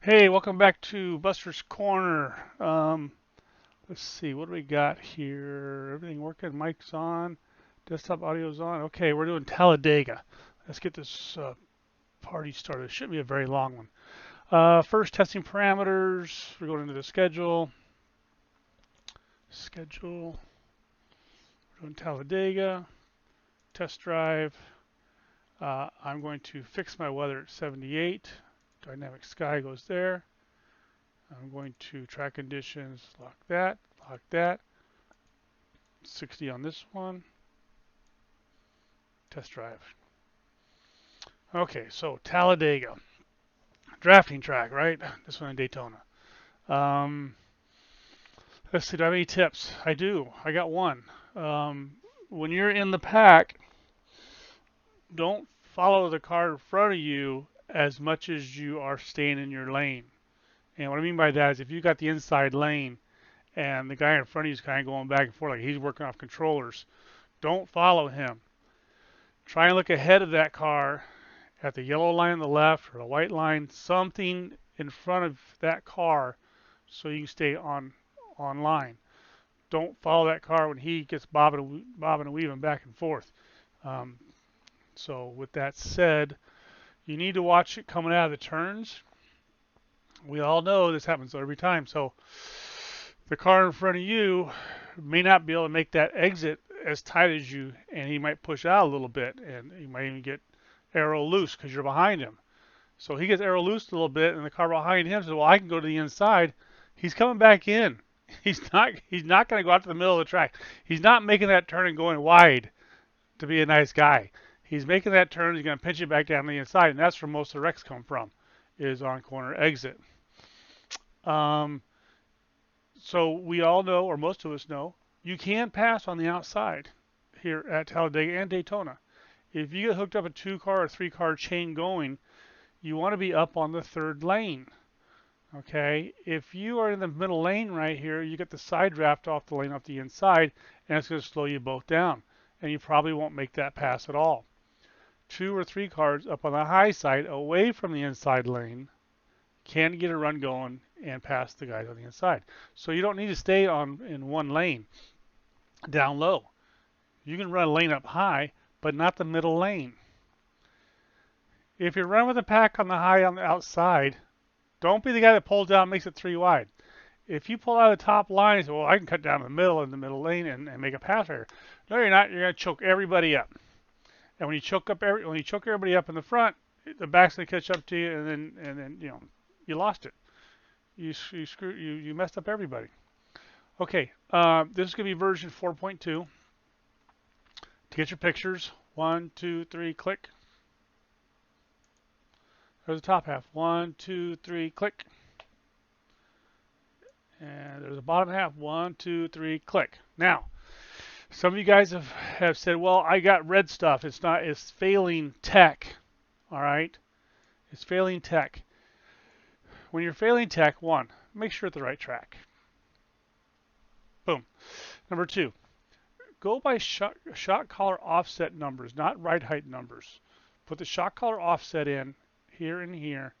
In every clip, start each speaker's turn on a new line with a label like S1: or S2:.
S1: Hey, welcome back to Buster's Corner. Let's see, what do we got here? Everything working? Mic's on, desktop audio's on. Okay, we're doing Talladega. Let's get this party started. It shouldn't be a very long one. First, testing parameters. We're going into the schedule. Schedule. We're doing Talladega. Test drive. I'm going to fix my weather at 78. Dynamic sky goes there. I'm going to track conditions, lock that. 60 on this one. Test drive. Okay, so Talladega. Drafting track, right? This one in Daytona. Um, let's see, do I have any tips? I do. I got one. Um, when you're in the pack, don't follow the car in front of you as much as you are staying in your lane. And what I mean by that is if you got the inside lane and the guy in front of you is kind of going back and forth like he's working off controllers, don't follow him. Try and look ahead of that car at the yellow line on the left or the white line, something in front of that car so you can stay on line. Don't follow that car when he gets bobbing and weaving back and forth. Um, so with that said, you need to watch it coming out of the turns. We all know this happens every time. So the car in front of you may not be able to make that exit as tight as you, and he might push out a little bit, and he might even get aero loose because you're behind him. So he gets aero loose a little bit, and the car behind him says, "Well, I can go to the inside." He's coming back in. He's not going to go out to the middle of the track. He's not making that turn and going wide to be a nice guy. He's making that turn. He's going to pinch it back down the inside, and that's where most of the wrecks come from, is on corner exit. Um, so we all know, or most of us know, you can pass on the outside here at Talladega and Daytona. If you get hooked up a 2-car or 3-car chain going, you want to be up on the third lane. Okay, if you are in the middle lane right here, you get the side draft off the lane off the inside, and it's going to slow you both down, and you probably won't make that pass at all. 2 or 3 cars up on the high side, away from the inside lane, can get a run going and pass the guys on the inside. So you don't need to stay on in one lane down low. You can run a lane up high, but not the middle lane. If you're running with a pack on the high on the outside, don't be the guy that pulls down and makes it 3 wide. If you pull out of the top line and say, well, I can cut down in the middle lane and make a pass here. No, you're not. You're going to choke everybody up. And when you choke everybody up in the front, the back's going to catch up to you, and then you lost it. You messed up everybody. Okay, this is going to be version 4.2. To get your pictures, 1, 2, 3, click. There's the top half. 1, 2, 3, click. And there's the bottom half. 1, 2, 3, click. Now, some of you guys have said, well, I got red stuff. It's failing tech. All right? It's failing tech. When you're failing tech, 1, make sure it's the right track. Boom. Number 2, go by shock collar offset numbers, not ride height numbers. Put the shock collar offset in here and here,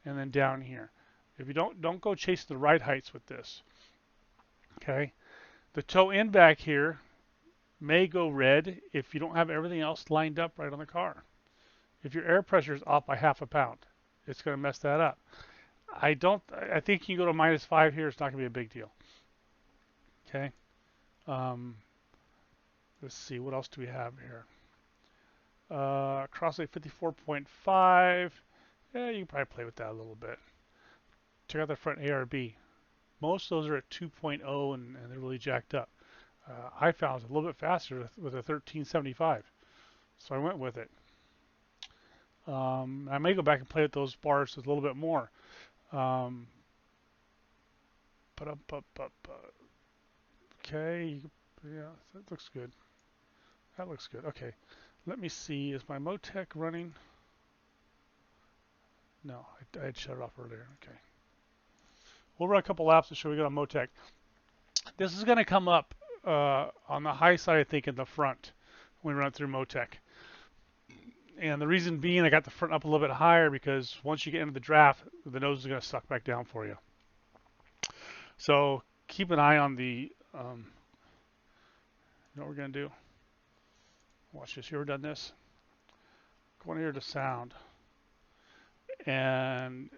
S1: and then down here. If you don't go chasing the ride heights with this. Okay. The toe end back here may go red if you don't have everything else lined up right on the car. If your air pressure is off by half a pound, it's going to mess that up. I think you can go to -5 here. It's not going to be a big deal. Okay. Let's see. What else do we have here? Crosslink 54.5. Yeah, you can probably play with that a little bit. Check out the front ARB. Most of those are at 2.0 and they're really jacked up. I found it's a little bit faster with a 1375, so I went with it. I may go back and play with those bars a little bit more. Okay, yeah, that looks good. That looks good. Okay, let me see. Is my Motec running? No, I had shut it off earlier. Okay. We'll run a couple laps to show we got a Motec. This is going to come up on the high side, I think, in the front when we run through Motec. And the reason being, I got the front up a little bit higher because once you get into the draft, the nose is going to suck back down for you. So keep an eye on the, you know what we're going to do? Watch this. You ever done this? Go in here to sound. And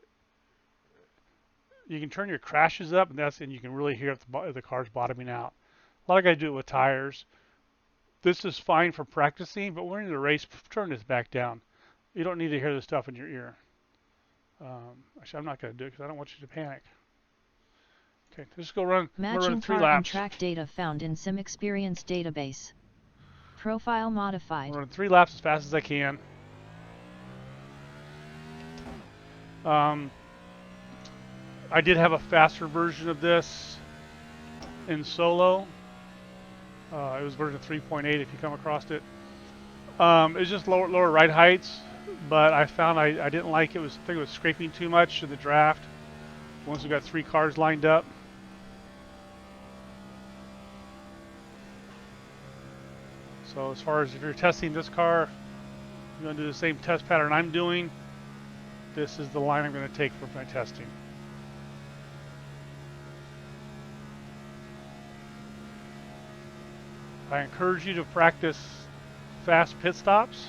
S1: you can turn your crashes up, and you can really hear if the car's bottoming out. A lot of guys do it with tires. This is fine for practicing, but when you're in a race, turn this back down. You don't need to hear this stuff in your ear. Actually, I'm not going to do it because I don't want you to panic. Okay, just go run.
S2: Matching
S1: 3
S2: car
S1: laps.
S2: and track data found in Sim Experience database. Profile modified.
S1: I'm running 3 laps as fast as I can. I did have a faster version of this in solo. It was version 3.8 if you come across it. It's just lower ride heights, but I found I didn't like it. I think it was scraping too much in the draft. Once we got 3 cars lined up. So as far as if you're testing this car, you're going to do the same test pattern I'm doing. This is the line I'm going to take for my testing. I encourage you to practice fast pit stops,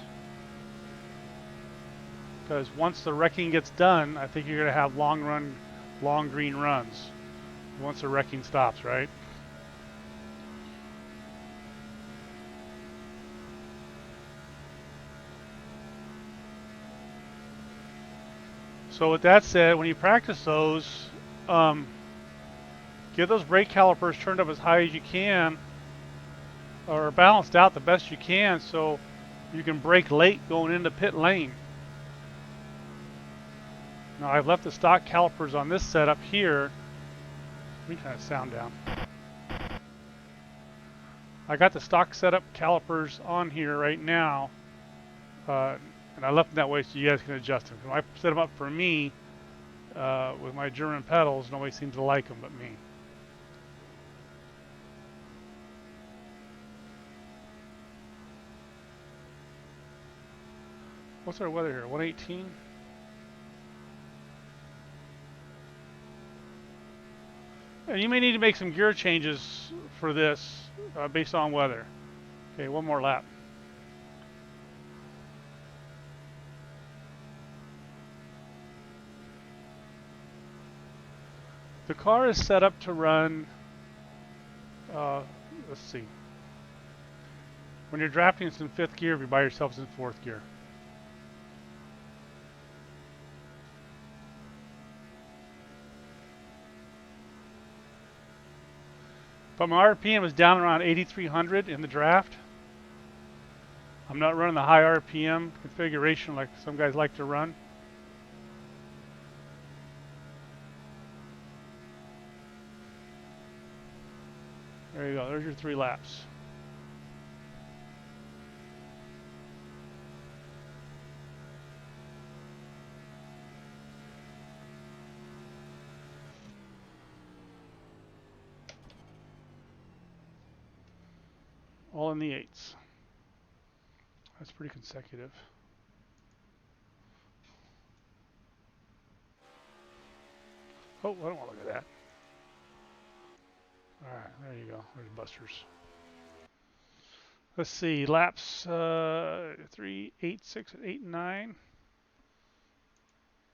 S1: because once the wrecking gets done, I think you're going to have long green runs once the wrecking stops, right? So with that said, when you practice those, get those brake calipers turned up as high as you can, or balanced out the best you can, so you can brake late going into pit lane. Now I've left the stock calipers on this setup here. Let me turn that sound down. I got the stock setup calipers on here right now, and I left them that way so you guys can adjust them. When I set them up for me with my German pedals, nobody seems to like them but me. What's our weather here? 118? And you may need to make some gear changes for this based on weather. Okay, one more lap. The car is set up to run, let's see. When you're drafting, it's in 5th gear. If you're by yourself, it's in 4th gear. But my RPM is down around 8,300 in the draft. I'm not running the high RPM configuration like some guys like to run. There you go. There's your 3 laps. All in the 8s. That's pretty consecutive. Oh, I don't want to look at that. Alright, there you go. There's busters. Let's see, laps 3, 8, 6, 8, and 9.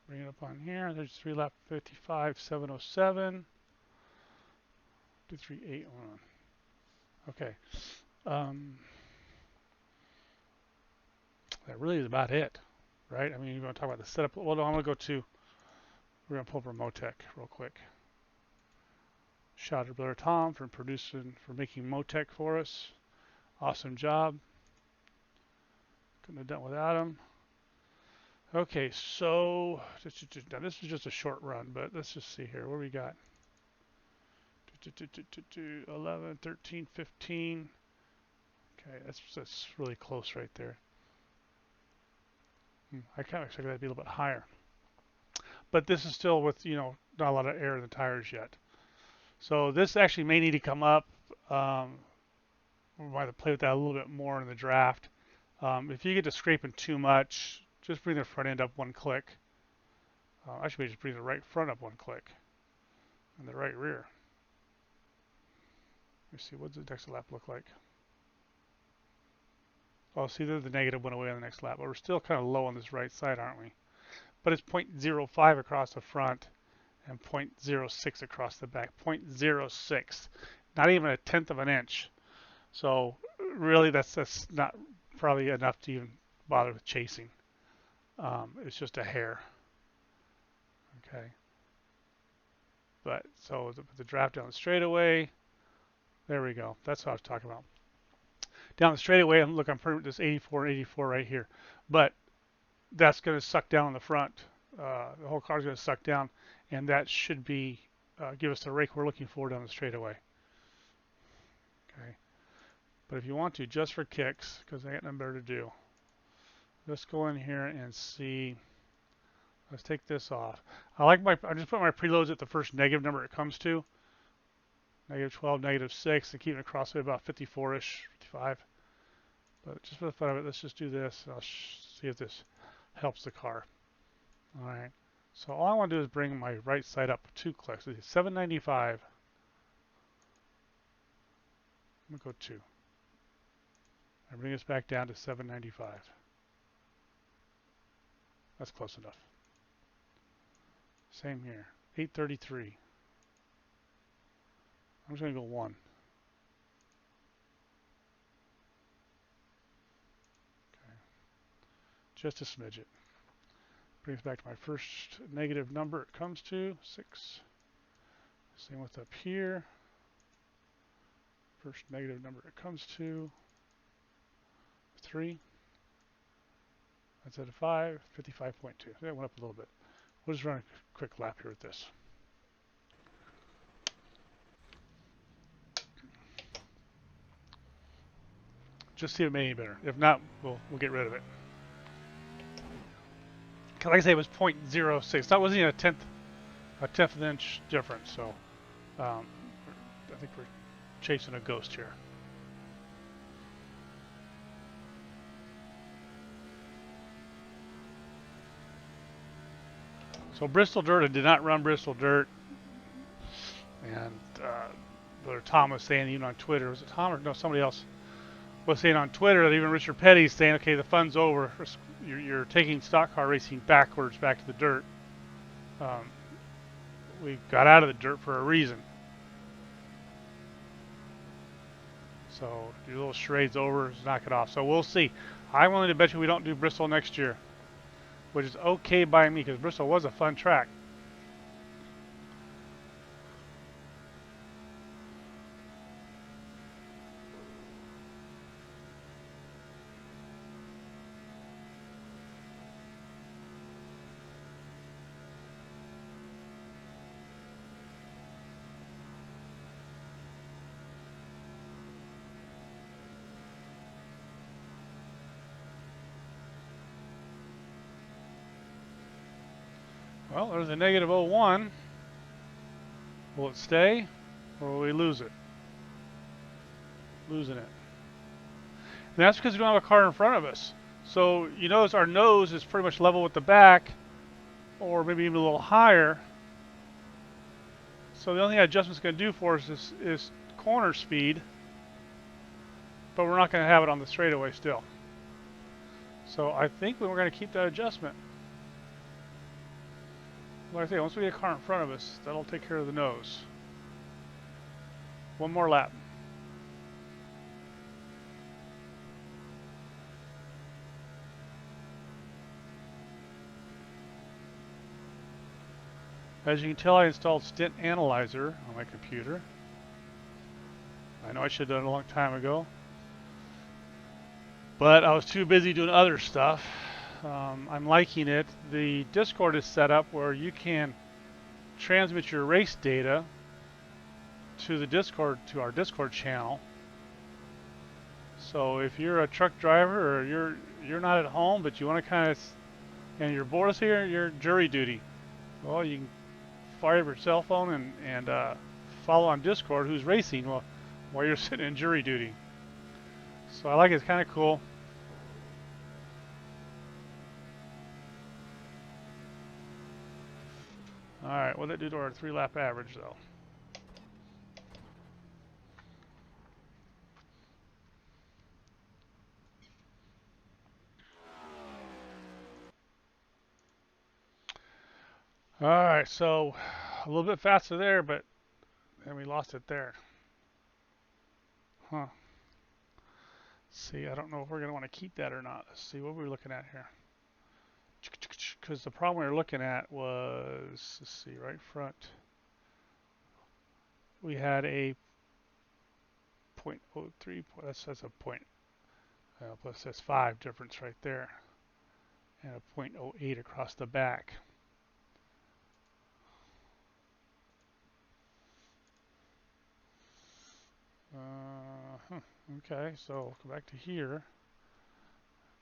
S1: Bring it up on here. There's 3 lap 55, 707. 2, 3, 8, 1. Okay. That really is about it, right? I mean, you want to talk about the setup. Well, no, I'm going to go to, we're going to pull up our Motec real quick. Shout out to Brother Tom for making Motec for us. Awesome job. Couldn't have done without him. Okay, so now this is just a short run, but let's just see here. What we got? 11, 13, 15. Okay, that's really close right there. I kind of expected that to be a little bit higher. But this is still with, not a lot of air in the tires yet. So this actually may need to come up. We might have to play with that a little bit more in the draft. If you get to scraping too much, just bring the front end up one click. Actually, just bring the right front up one click and the right rear. Let me see, what does the next lap look like? Oh, see there, the negative went away on the next lap, but we're still kind of low on this right side, aren't we? But it's 0.05 across the front and 0.06 across the back. 0.06, not even a tenth of an inch. So really, that's not probably enough to even bother with chasing. It's just a hair. Okay. But so the draft down the straightaway. There we go. That's what I was talking about. Down the straightaway, and look, I'm putting this 84 and 84 right here. But that's going to suck down on the front. The whole car is going to suck down, and that should be give us the rake we're looking for down the straightaway. Okay. But if you want to, just for kicks, because I got nothing better to do, let's go in here and see. Let's take this off. I just put my preloads at the first negative number it comes to. Negative 12, negative 6, and keeping it across at about 54-ish, 55. But just for the fun of it, let's just do this. I'll see if this helps the car. All right. So all I want to do is bring my right side up 2 clicks. It's 795. I'm going to go 2. And bring this back down to 795. That's close enough. Same here. 833. I'm just going to go 1. Okay. Just a smidget. Brings back to my first negative number it comes to, 6. Same with up here. First negative number it comes to, 3. That's at a 5, 55.2. That went up a little bit. We'll just run a quick lap here with this. Just see if it made any better. If not, we'll get rid of it. Like I say, it was 0.06. That wasn't even a tenth of an inch difference. So I think we're chasing a ghost here. So Bristol Dirt, I did not run Bristol Dirt, and Brother Tom was saying even on Twitter, was it Tom or no, somebody else was saying on Twitter that even Richard Petty's saying, okay, the fun's over. You're taking stock car racing backwards back to the dirt. We got out of the dirt for a reason. So your little charade's over, just knock it off. So we'll see. I'm willing to bet you we don't do Bristol next year, which is okay by me because Bristol was a fun track. Well, there's a negative 0.1. Will it stay, or will we lose it? Losing it. And that's because we don't have a car in front of us. So you notice our nose is pretty much level with the back, or maybe even a little higher. So the only thing that adjustment's going to do for us is corner speed, but we're not going to have it on the straightaway still. So I think we're going to keep that adjustment. Like I say, once we get a car in front of us, that'll take care of the nose. One more lap. As you can tell, I installed Stint Analyzer on my computer. I know I should have done it a long time ago, but I was too busy doing other stuff. I'm liking it. The Discord is set up where you can transmit your race data to the Discord, to our Discord channel. So if you're a truck driver or you're not at home but you want to kind of, and you're bored of here, you're jury duty. Well, you can fire up your cell phone and follow on Discord who's racing while you're sitting in jury duty. So I like it. It's kind of cool. All right, what did that do to our 3-lap average, though? All right, so a little bit faster there, but then we lost it there. Huh. See, I don't know if we're going to want to keep that or not. Let's see what we're looking at here. Because the problem we were looking at was, let's see, right front. We had a 0.03, that's a point, plus that's 5 difference right there. And a 0.08 across the back. Okay, so go back to here.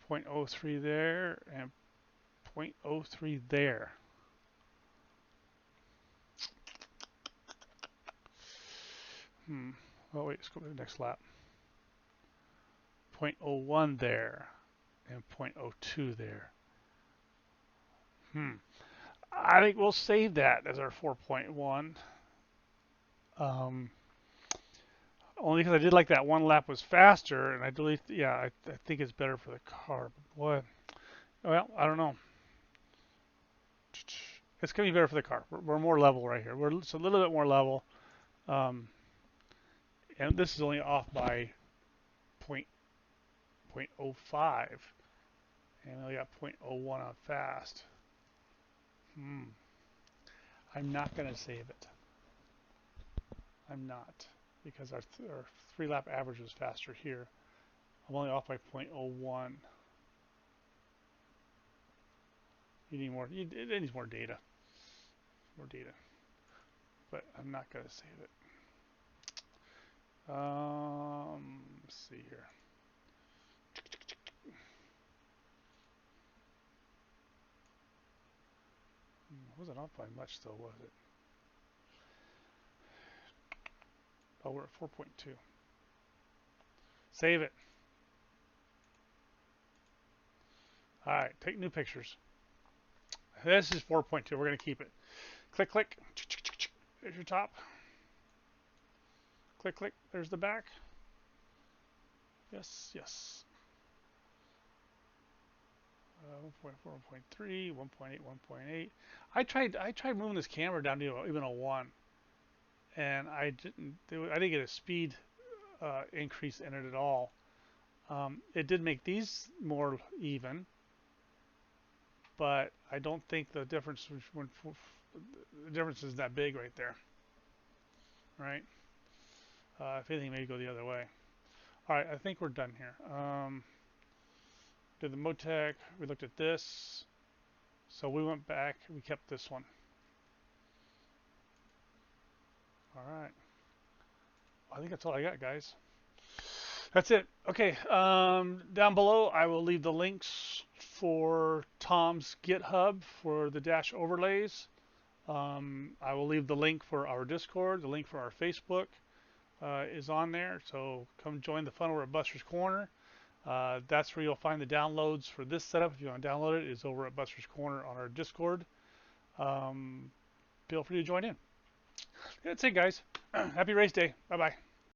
S1: 0.03 there and 0.03 there. Oh wait, let's go to the next lap. 0.01 there and 0.02 there. I think we'll save that as our 4.1. Only because I did like that one lap was faster, and I believe, yeah, I think it's better for the car. But boy, well, I don't know. It's gonna be better for the car. We're more level right here. It's a little bit more level, um, and this is only off by 0.05, and we only got 0.01 on fast. I'm not gonna save it. I'm not, because our 3-lap average was faster here. I'm only off by 0.01. You need more. It needs more data. More data. But I'm not gonna save it. Let's see here. It wasn't off by much though, was it? Oh, we're at 4.2. Save it. All right, take new pictures. This is 4.2. We're gonna keep it. Click, click. There's your top. Click, click. There's the back. Yes, yes. 1.4, 1.3, 1.8, 1.8. I tried moving this camera down to even a 1, and I didn't get a speed increase in it at all. It did make these more even, but I don't think the difference is that big right there, right? If anything, maybe go the other way. All right, I think we're done here. Did the Motec, we looked at this. So we went back, we kept this one. All right. I think that's all I got, guys. That's it. Okay. Down below, I will leave the links for Tom's GitHub for the dash overlays. I will leave the link for our Discord. The link for our Facebook is on there. So come join the fun over at Buster's Corner. That's where you'll find the downloads for this setup. If you want to download it, it's over at Buster's Corner on our Discord. Feel free to join in. That's it, guys. Happy race day. Bye-bye.